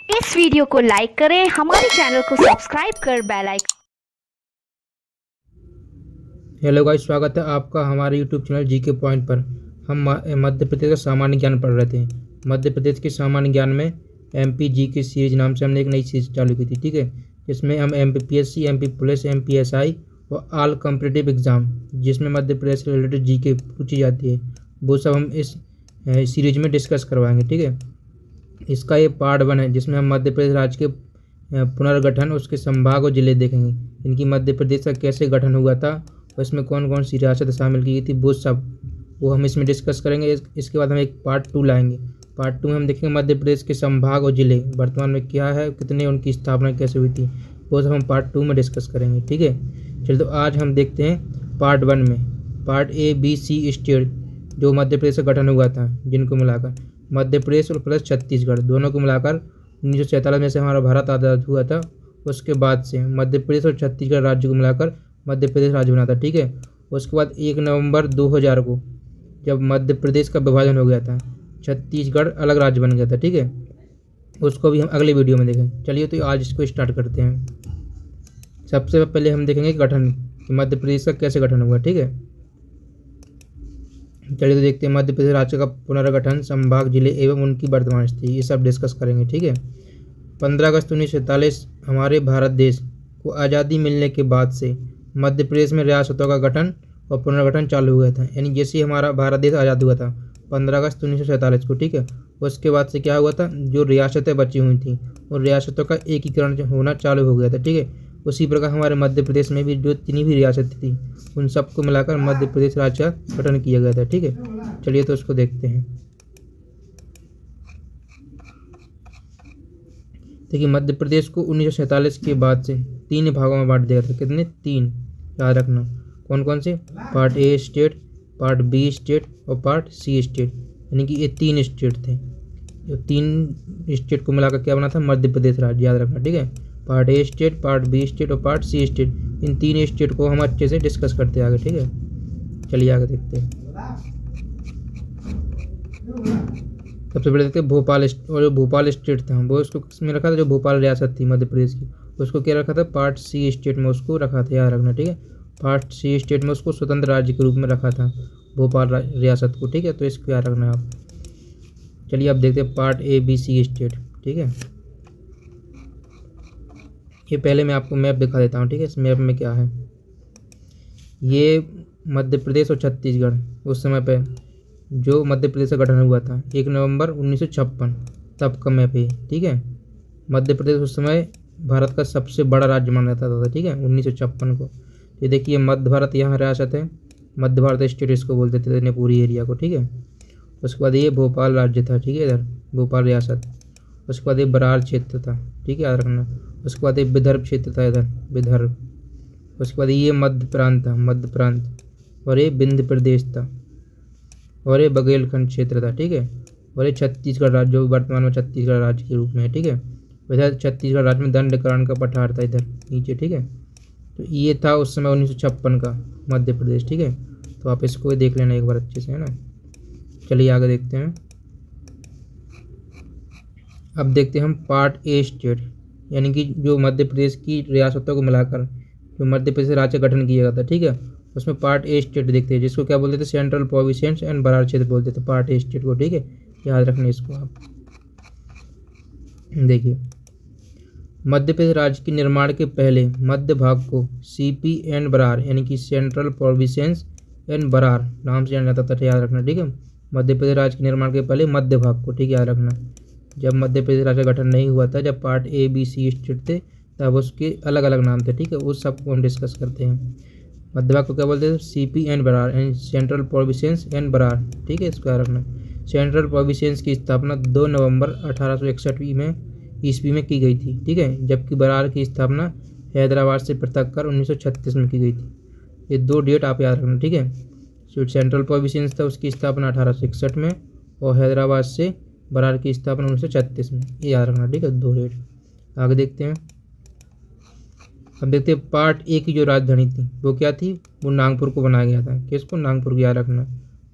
इस वीडियो को लाइक करें, हमारे चैनल को सब्सक्राइब कर बेल आइकन। हेलो गाइस, स्वागत है आपका हमारे यूट्यूब चैनल जीके पॉइंट पर। हम मध्य प्रदेश का सामान्य ज्ञान पढ़ रहे थे। मध्य प्रदेश के सामान्य ज्ञान में एमपी जी के सीरीज नाम से हमने एक नई सीरीज चालू की थी, ठीक है। जिसमें हम एमपीपीएससी, एमपी पुलिस, एमपीएसआई और ऑल कॉम्पिटिटिव एग्ज़ाम जिसमें मध्य प्रदेश से रिलेटेड जीके पूछी जाती है, वो सब हम इस सीरीज में डिस्कस करवाएंगे, ठीक है। इसका ये पार्ट 1 है जिसमें हम मध्य प्रदेश राज्य के पुनर्गठन, उसके संभाग और जिले देखेंगे। इनकी मध्य प्रदेश का कैसे गठन हुआ था और इसमें कौन कौन सी रियासत शामिल की गई थी, वो हम इसमें डिस्कस करेंगे। इसके बाद हम एक पार्ट 2 लाएंगे। पार्ट 2 में हम देखेंगे मध्य प्रदेश के संभाग और जिले वर्तमान में क्या है, कितने, उनकी स्थापना कैसे हुई थी, वो सब हम पार्ट 2 में डिस्कस करेंगे, ठीक है। चलिए, तो आज हम देखते हैं पार्ट 1 में। Part A B C state जो मध्य प्रदेश का गठन हुआ था, जिनको मिलाकर मध्य प्रदेश और प्लस छत्तीसगढ़ दोनों को मिलाकर 1947 में से हमारा भारत आज़ाद हुआ था। उसके बाद से मध्य प्रदेश और छत्तीसगढ़ राज्य को मिलाकर मध्य प्रदेश राज्य बना था, ठीक है। उसके बाद 1 नवंबर 2000 को जब मध्य प्रदेश का विभाजन हो गया था, छत्तीसगढ़ अलग राज्य बन गया था, ठीक है। उसको भी हम अगले वीडियो में देखेंगे। चलिए, तो आज इसको स्टार्ट करते हैं। सबसे पहले हम देखेंगे गठन, मध्य प्रदेश का कैसे गठन हुआ, ठीक है। चलिए, तो देखते हैं मध्य प्रदेश राज्य का पुनर्गठन, संभाग, जिले एवं उनकी वर्तमान स्थिति, ये सब डिस्कस करेंगे, ठीक है। 15 अगस्त 1947 हमारे भारत देश को आज़ादी मिलने के बाद से मध्य प्रदेश में रियासतों का गठन और पुनर्गठन चालू हुआ था। यानी जैसे ही हमारा भारत देश आज़ाद हुआ था 15 अगस्त 1947 को, ठीक है, उसके बाद से क्या हुआ था, जो रियासतें बची हुई थी उन रियासतों का एकीकरण होना चालू हो गया था, ठीक है। उसी प्रकार हमारे मध्य प्रदेश में भी जो जितनी भी रियासतें थी उन सबको मिलाकर मध्य प्रदेश राज्य का गठन किया गया था, ठीक है। चलिए, तो उसको देखते हैं। देखिए, मध्य प्रदेश को 1947 के बाद से 3 भागों में बांट दिया गया था। कितने? 3, याद रखना। कौन कौन से? Part A state, part B state और पार्ट सी स्टेट। यानी कि ये 3 स्टेट थे। जो 3 स्टेट को मिलाकर क्या बना था? मध्य प्रदेश राज्य, याद रखना, ठीक है। Part A state, part B state और पार्ट सी स्टेट, इन 3 स्टेट को हम अच्छे से डिस्कस करते आगे, ठीक है। चलिए आगे देखते हैं। सबसे पहले देखते हैं भोपाल और जो भोपाल स्टेट था वो उसको किसमें रखा था? जो भोपाल रियासत थी मध्य प्रदेश की, उसको क्या रखा था? पार्ट सी स्टेट में उसको रखा था, याद रखना, ठीक है। पार्ट सी स्टेट में उसको स्वतंत्र राज्य के रूप में रखा था भोपाल रियासत को, ठीक है। तो इसको याद रखना आप। चलिए, अब देखते हैं part A B C state, ठीक है। ये पहले मैं आपको मैप दिखा देता हूँ, ठीक है। इस मैप में क्या है, ये मध्य प्रदेश और छत्तीसगढ़ उस समय पे जो मध्य प्रदेश का गठन हुआ था 1 नवंबर 1956 तब का मैप है, ठीक है। मध्य प्रदेश उस समय भारत का सबसे बड़ा राज्य माना जाता था, ठीक है, 1956 को। ये देखिए, मध्य भारत यहाँ रियासत है, मध्य भारत स्टेट इसको बोलते थे इतने पूरी एरिया को, ठीक है। उसके बाद ये भोपाल राज्य था, ठीक है, इधर भोपाल रियासत। उसके बाद ये बरार क्षेत्र था, ठीक है, याद रखना। उसके बाद ये विदर्भ क्षेत्र था, इधर विदर्भ। उसके बाद ये मध्य प्रांत था, मध्य प्रांत। और ये विंध्य प्रदेश था और ये बघेलखंड क्षेत्र था, ठीक है। और ये छत्तीसगढ़ राज्य जो वर्तमान में छत्तीसगढ़ राज्य के रूप में है, ठीक है। इधर छत्तीसगढ़ राज्य में दंडकरण का पठार था इधर नीचे, ठीक है। तो ये था उस समय 1956 का मध्य प्रदेश, ठीक है। तो आप इसको देख लेना एक बार अच्छे से, है ना। चलिए आगे देखते हैं। अब देखते हैं हम पार्ट ए स्टेट, यानी कि जो मध्य प्रदेश की रियासतों को मिलाकर जो मध्य प्रदेश राज्य का गठन किया गया था, ठीक है। उसमें पार्ट ए स्टेट देखते हैं, जिसको क्या बोलते थे? सेंट्रल प्रोविंसेस एंड बरार क्षेत्र बोलते थे पार्ट ए स्टेट को, ठीक है। याद रखना इसको आप। देखिए, मध्य प्रदेश राज्य के निर्माण के पहले मध्य भाग को सीपी एंड बरार यानी कि सेंट्रल प्रोविंसेस एंड बरार नाम से जाना जाता था, याद रखना, ठीक है। मध्य प्रदेश राज्य के निर्माण के पहले मध्य भाग को, ठीक है, याद रखना। जब मध्य प्रदेश राज्य का गठन नहीं हुआ था, जब part A B C state थे, तब उसके अलग अलग नाम थे, ठीक है। उस सबको हम डिस्कस करते हैं। मध्य भाग को क्या बोलते हैं? CP and Berar and central provinces and Berar, ठीक है, इसको याद रखना। सेंट्रल प्रोविंसेस की स्थापना 2 नवंबर 1861 ईस्वी में की गई थी, ठीक है। जबकि बरार की स्थापना हैदराबाद से पृथक कर 1936 में की गई थी। ये 2 डेट आप याद रखना, ठीक है। जो सेंट्रल प्रोविंसेस था उसकी स्थापना 1861 में और हैदराबाद से बरार की स्थापना 1936 में, ये याद रखना, ठीक है, 2 डेट। आगे देखते हैं। अब देखते हैं पार्ट ए की जो राजधानी थी वो क्या थी? वो नागपुर को बनाया गया था। किसको? नागपुर को, याद रखना।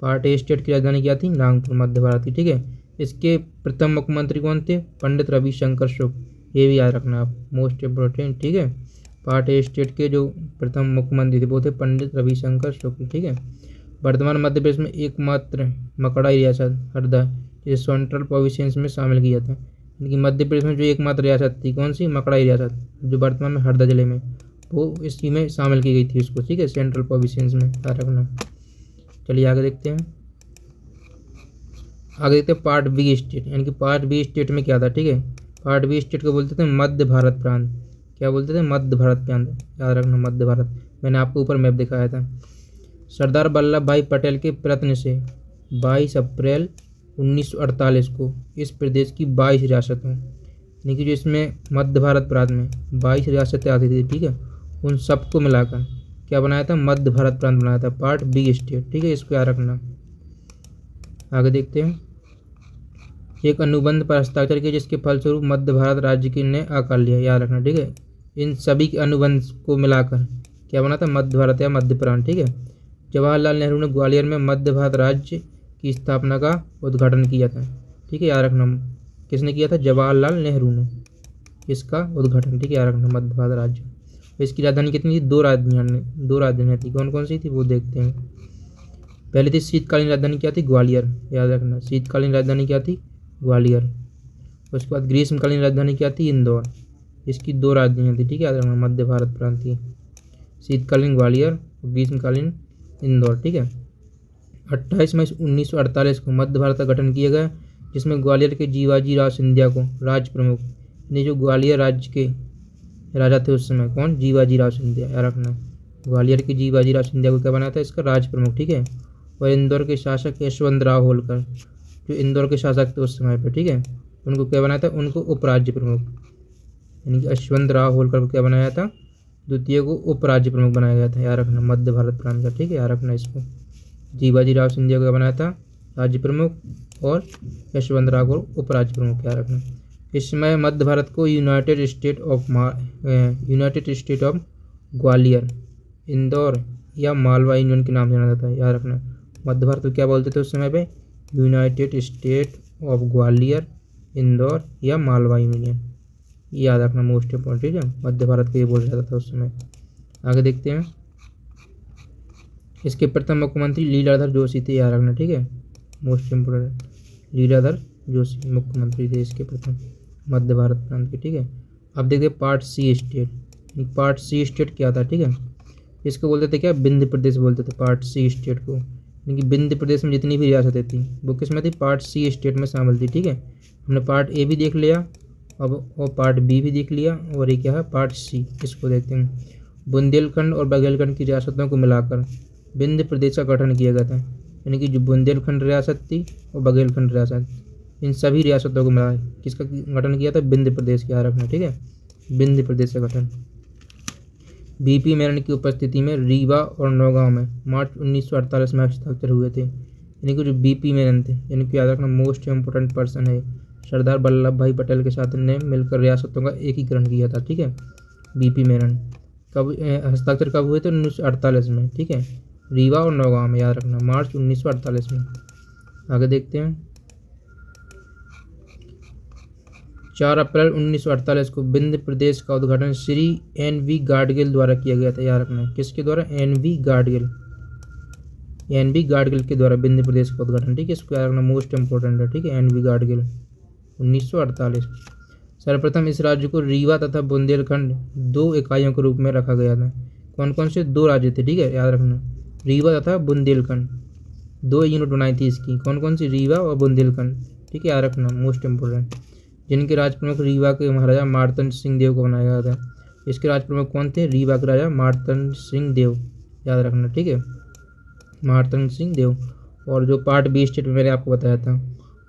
पार्ट ए स्टेट की राजधानी क्या थी? नागपुर, मध्य भारत की, ठीक है। इसके प्रथम मुख्यमंत्री कौन थे? पंडित रविशंकर शुक्ल, ये भी याद रखना आप, मोस्ट इम्पोर्टेंट, ठीक है। पार्ट ए स्टेट के जो प्रथम मुख्यमंत्री थे वो थे पंडित रविशंकर शुक्ल, ठीक है। वर्तमान मध्य प्रदेश में एकमात्र मकड़ाई रियासत हरदा, जिसे सेंट्रल प्रोविंस में शामिल किया था। यानी कि मध्य प्रदेश में जो एकमात्र रियासत थी कौन सी? मकड़ाई रियासत, जो वर्तमान में हरदा जिले में, वो इसी में शामिल की गई थी उसको, ठीक है, सेंट्रल प्रोविंस में, याद रखना। चलिए आगे देखते हैं। आगे देखते हैं पार्ट बी स्टेट, यानी कि पार्ट बी स्टेट में क्या था, ठीक है। पार्ट बी स्टेट को बोलते थे मध्य भारत प्रांत। क्या बोलते थे? मध्य भारत प्रांत, याद रखना, मध्य भारत। मैंने आपको ऊपर मैप दिखाया था। सरदार वल्लभ भाई पटेल के प्रयत्न से 22 अप्रैल 1948 को इस प्रदेश की 22 रियासतों, यानी कि जो इसमें मध्य भारत प्रांत में 22 रियासतें आती थी, ठीक है, उन सबको मिलाकर क्या बनाया था? मध्य भारत प्रांत बनाया था, पार्ट बी स्टेट, ठीक है, इसको याद रखना। आगे देखते हैं। एक अनुबंध पर हस्ताक्षर किया जिसके फलस्वरूप मध्य भारत राज्य की ने आकार लिया, याद रखना, ठीक है। इन सभी के अनुबंध को मिलाकर क्या बना था? मध्य भारत या मध्य प्रांत, ठीक है। जवाहरलाल नेहरू ने ग्वालियर में मध्य भारत राज्य की स्थापना का उद्घाटन किया था, ठीक है, याद रखना। किसने किया था? जवाहरलाल नेहरू ने इसका उद्घाटन, ठीक है, याद रखना, मध्य भारत राज्य। इसकी राजधानी कितनी थी? दो राजधानियाँ थी। कौन कौन सी थी वो देखते हैं। पहले थी शीतकालीन राजधानी, क्या थी? ग्वालियर, याद रखना, शीतकालीन राजधानी क्या थी? ग्वालियर। उसके बाद ग्रीष्मकालीन राजधानी क्या थी? इंदौर। इसकी दो राजधानियाँ थी, ठीक है, याद रखना, मध्य भारत प्रांत की, शीतकालीन ग्वालियर और ग्रीष्मकालीन इंदौर, ठीक है। 28 मई 1948 को मध्य भारत का गठन किया गया, जिसमें ग्वालियर के जीवाजी राव सिंधिया को राज्य प्रमुख, ने जो ग्वालियर राज्य के राजा थे उस समय, कौन? जीवाजी राव सिंधिया, याद रखना। ग्वालियर के जीवाजी राव सिंधिया को क्या बनाया था? इसका राज्य प्रमुख, ठीक है। और इंदौर के शासक यशवंतराव होलकर, जो इंदौर के शासक थे उस समय पे, ठीक है, उनको क्या बनाया था? उनको उपराज्य प्रमुख, यानी कि यशवंतराव होलकर को क्या बनाया था? द्वितीय को उपराज्य प्रमुख बनाया गया था, याद रखना, मध्य भारत प्रांत का, ठीक है, याद रखना इसको। जीवाजी राव सिंधिया को क्या बनाया था? राज्य प्रमुख, और यशवंतराव को उपराज्य प्रमुख, याद रखना। इस समय मध्य भारत को United state of Gwalior, Indore या मालवा यूनियन के नाम से जाना जाता है, याद रखना। मध्य भारत को क्या बोलते थे उस समय पे? United state of Gwalior, Indore या मालवा यूनियन, याद रखना, मोस्ट इम्पोर्टेंट, ठीक है। मध्य भारत को ये बोला जाता था उस समय। आगे देखते हैं। इसके प्रथम मुख्यमंत्री लीलाधर जोशी थे, याद रखना, ठीक है, मोस्ट इम्पोर्टेंट, लीलाधर जोशी मुख्यमंत्री थे इसके प्रथम मध्य भारत प्रांत के, ठीक है। अब देखते हैं part C state. Part C state क्या था, ठीक है, इसको बोलते थे क्या? विंध्य प्रदेश बोलते थे पार्ट सी स्टेट को, यानी कि विंध्य प्रदेश में जितनी भी रियासतें थी वो किस में थी? पार्ट सी स्टेट में शामिल थी, ठीक है। हमने पार्ट ए भी देख लिया, अब और पार्ट बी भी देख लिया, और ये क्या है? Part C. इसको देखते हैं। बुंदेलखंड और बघेलखंड की रियासतों को मिलाकर विंध्य प्रदेश का गठन किया गया था, यानी कि जो बुंदेलखंड रियासत थी और बघेलखंड रियासत, इन सभी रियासतों को मिला किसका गठन किया था? विंध्य प्रदेश का, याद रखना, ठीक है, विंध्य प्रदेश का गठन। बीपी मेनन की उपस्थिति में रीवा और नौगांव में मार्च 1948 में हस्ताक्षर हुए थे, यानी कि जो बीपी मेनन थे, यानी कि याद रखना, मोस्ट इम्पोर्टेंट पर्सन है, सरदार वल्लभ भाई पटेल के साथ ने मिलकर रियासतों का एकीकरण किया था, ठीक है, बीपी मेनन। कब हस्ताक्षर कब हुए थे? 1948 में, ठीक है, रीवा और नौगांव में, याद रखना, मार्च 1948 में। आगे देखते हैं। 4 अप्रैल 1948 को विंध्य प्रदेश का उद्घाटन श्री एन.वी. गाडगिल द्वारा किया गया था, याद रखना, किसके द्वारा? एन.वी. गाडगिल, एन.वी. गाडगिल के द्वारा विंध्य प्रदेश का उद्घाटन, ठीक है, इसको याद रखना, मोस्ट इंपोर्टेंट है, ठीक है, एन.वी. गाडगिल 1948। सर्वप्रथम इस राज्य को रीवा तथा बुंदेलखंड दो इकाइयों के रूप में रखा गया था। कौन कौन से? दो राज्य थे, ठीक है, याद रखना, रीवा तथा बुंदेलखंड, दो यूनिट बनाई थी इसकी। कौन कौन सी? रीवा और बुंदेलखंड, ठीक है, याद रखना, मोस्ट इम्पोर्टेंट। जिनके राज प्रमुख रीवा के महाराजा मार्तंड सिंह देव को बनाया गया था। इसके राज प्रमुख कौन थे? रीवा के राजा मार्तंड सिंह देव, याद रखना, ठीक है, मार्तंड सिंह देव। और जो पार्ट बी स्टेट में मैंने आपको बताया था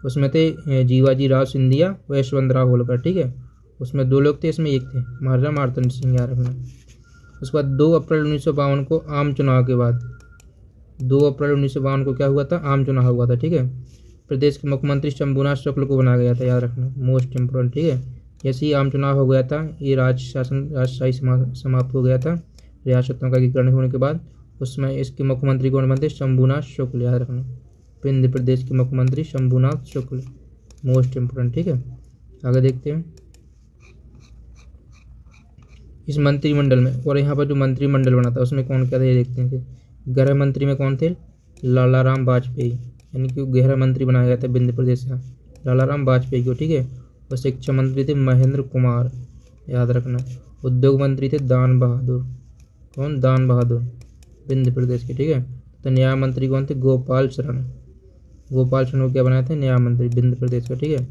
उसमें थे जीवाजी राव सिंधिया व यशवंतराव होलकर, ठीक है, उसमें दो लोग थे, इसमें एक थे महाराजा मार्तंड सिंह, याद रखना। उसके बाद 2 अप्रैल 1952 को आम चुनाव के बाद, 2 अप्रैल 1952 को क्या हुआ था? आम चुनाव हुआ था, ठीक है। प्रदेश के मुख्यमंत्री शंभुनाथ शुक्ल को बनाया गया था, याद रखना, मोस्ट इम्पोर्टेंट, ठीक है। जैसे ही आम चुनाव हो गया था, ये राजशाही समाप्त हो गया था रियासतों का एकीकरण होने के बाद। उस समय इसके मुख्यमंत्री कौन बनते? शंभुनाथ शुक्ल, याद रखना, विंध्य प्रदेश के मुख्यमंत्री शंभुनाथ शुक्ल, मोस्ट इम्पोर्टेंट, ठीक है। आगे देखते हैं इस मंत्रिमंडल में, और यहाँ पर जो मंत्रिमंडल बना था उसमें कौन क्या था ये देखते हैं कि गृह मंत्री में कौन थे, लालाराम वाजपेयी, यानी कि गृह मंत्री बनाया गया था विंध्य प्रदेश का लालाराम वाजपेयी को, ठीक है। और शिक्षा मंत्री थे महेंद्र कुमार, याद रखना। उद्योग मंत्री थे दान बहादुर, कौन, दान बहादुर, विंध्य प्रदेश के, ठीक है। तो न्याय मंत्री कौन थे, गोपाल शरण, गोपाल शरण को क्या बनाया था, न्याय मंत्री विंध्य प्रदेश का, ठीक है।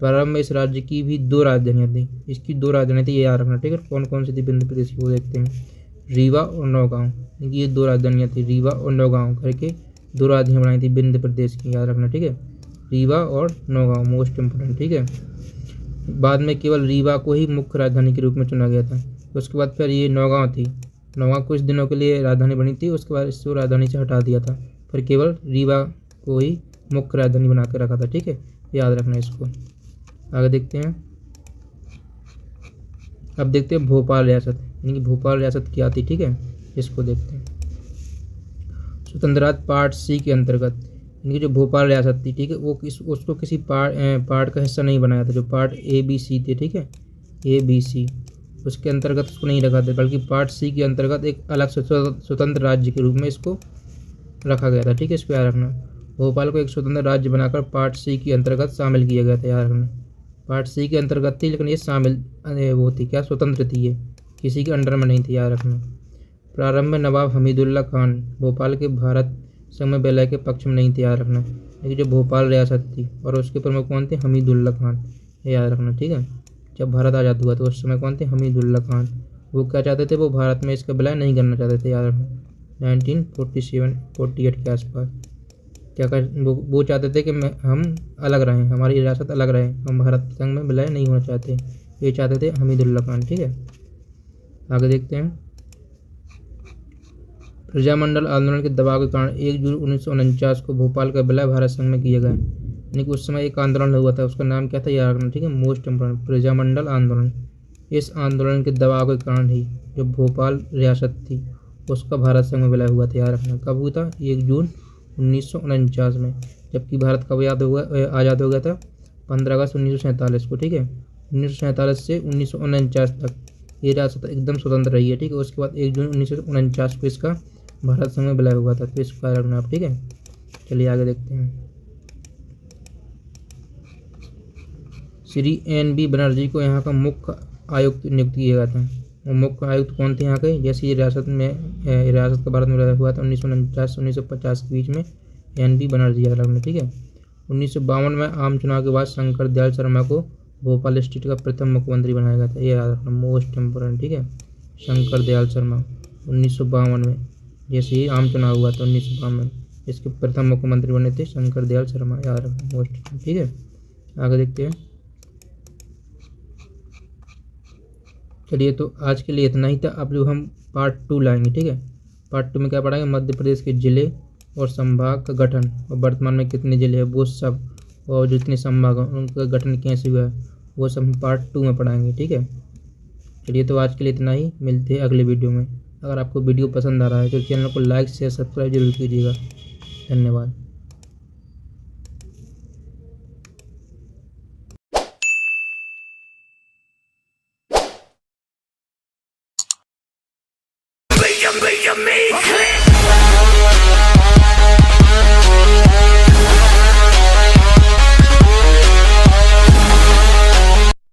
प्रारंभ में इस राज्य की भी 2 राजधानियाँ थी, इसकी 2 राजधानी थी, ये याद रखना, ठीक है। कौन कौन सी थी विंध्य प्रदेश की वो देखते हैं, रीवा और नौगांव, यानी कि ये 2 राजधानियाँ थी, रीवा और नौगांव करके 2 राजधानियाँ बनाई थी विंध्य प्रदेश की, याद रखना, ठीक है। रीवा और नौगांव मोस्ट इम्पोर्टेंट, ठीक है। बाद में केवल रीवा को ही मुख्य राजधानी के रूप में चुना गया था। उसके बाद फिर ये नौगांव थी, नौगांव कुछ दिनों के लिए राजधानी बनी थी, उसके बाद इसको राजधानी से हटा दिया था, फिर केवल रीवा को ही मुख्य राजधानी बना के रखा था, ठीक है। याद रखना इसको। आगे देखते हैं, अब देखते हैं भोपाल रियासत, यानी कि भोपाल रियासत क्या थी, ठीक है। इसको देखते हैं स्वतंत्र राज्य पार्ट सी के अंतर्गत, यानी कि जो भोपाल रियासत थी, ठीक है, वो उसको किसी पार्ट का हिस्सा नहीं बनाया था, जो पार्ट ए बी सी थे, ठीक है, ए बी सी, उसके अंतर्गत उसको नहीं रखा था, बल्कि पार्ट सी के अंतर्गत एक अलग स्वतंत्र राज्य के रूप में इसको रखा गया था, ठीक है। इसको याद रखना, भोपाल को एक स्वतंत्र राज्य बनाकर पार्ट सी के अंतर्गत शामिल किया गया था, याद रखना। पार्ट सी के अंतर्गत थी, लेकिन ये शामिल वो थी क्या, स्वतंत्र थी, ये किसी के अंडर में नहीं थी, याद रखना। प्रारंभ में नवाब हमीदुल्ला खान भोपाल के भारत संघ में विलय के पक्ष में नहीं थे, याद रखना। लेकिन जो भोपाल रियासत थी और उसके प्रमुख कौन थे, हमीदुल्ला खान, ये याद रखना, ठीक है। जब भारत आज़ाद हुआ तो उस समय कौन थे, हमीदुल्ला खान। वो क्या चाहते थे, वो भारत में इसका विलय नहीं करना चाहते थे, याद रखना। 1947-48 के आसपास क्या कर वो चाहते थे कि हम अलग रहें, हमारी रियासत अलग रहे, हम भारत संघ में विलय नहीं होना चाहते, ये चाहते थे हमीदुल्ला खान, ठीक है। आगे देखते हैं प्रजामंडल आंदोलन के दबाव के कारण 1 जून 1949 को भोपाल का विलय भारत संघ में किया गया, यानी कि उस समय एक आंदोलन हुआ था, उसका नाम क्या था, याद रखना, ठीक है, मोस्ट इम्पोर्टेंट, प्रजामंडल आंदोलन। इस आंदोलन के दबाव के कारण ही जो भोपाल रियासत थी उसका भारत संघ में विलय हुआ था, याद रखना। कब हुआ था, 1 जून 1949 में, जबकि भारत कब आज़ाद हो गया था, 15 अगस्त 1947 को, ठीक है। 1947 से 1949 तक ये रियासत एकदम स्वतंत्र रही है, ठीक है। उसके बाद 1 जून 1949 को इसका भारत संघ में विलय हुआ था, तो इसका रखना आप, ठीक है। चलिए आगे देखते हैं। श्री NB बनर्जी को यहाँ का मुख्य आयुक्त नियुक्त किया गया था। और मुख्य आयुक्त कौन थे यहाँ के, जैसे ये रियासत का भारत में विलय हुआ था 1949 से 1950 के बीच में, NB बनर्जी, याद रखना, ठीक है। 1952 में आम चुनाव के बाद शंकर दयाल शर्मा को भोपाल स्टेट का प्रथम मुख्यमंत्री बनाया गया था, ये याद रखना, मोस्ट इम्पोर्टेंट, ठीक है। शंकर दयाल शर्मा 1952 में, जैसे ही आम चुनाव हुआ था 1952 में, इसके प्रथम मुख्यमंत्री बने थे शंकर दयाल शर्मा, याद रखना, मोस्ट, ठीक है। आगे देखते हैं। चलिए तो आज के लिए इतना ही था, अब जो हम पार्ट 2 लाएंगे, ठीक है। पार्ट 2 में क्या पढ़ाएंगे, मध्य प्रदेश के ज़िले और संभाग का गठन, और वर्तमान में कितने ज़िले हैं वो सब, और जितने संभाग हैं उनका गठन कैसे हुआ है वो सब हम पार्ट 2 में पढ़ाएंगे, ठीक है। चलिए तो आज के लिए इतना ही, मिलते हैं अगले वीडियो में। अगर आपको वीडियो पसंद आ रहा है तो चैनल को लाइक शेयर सब्सक्राइब जरूर कीजिएगा। धन्यवाद।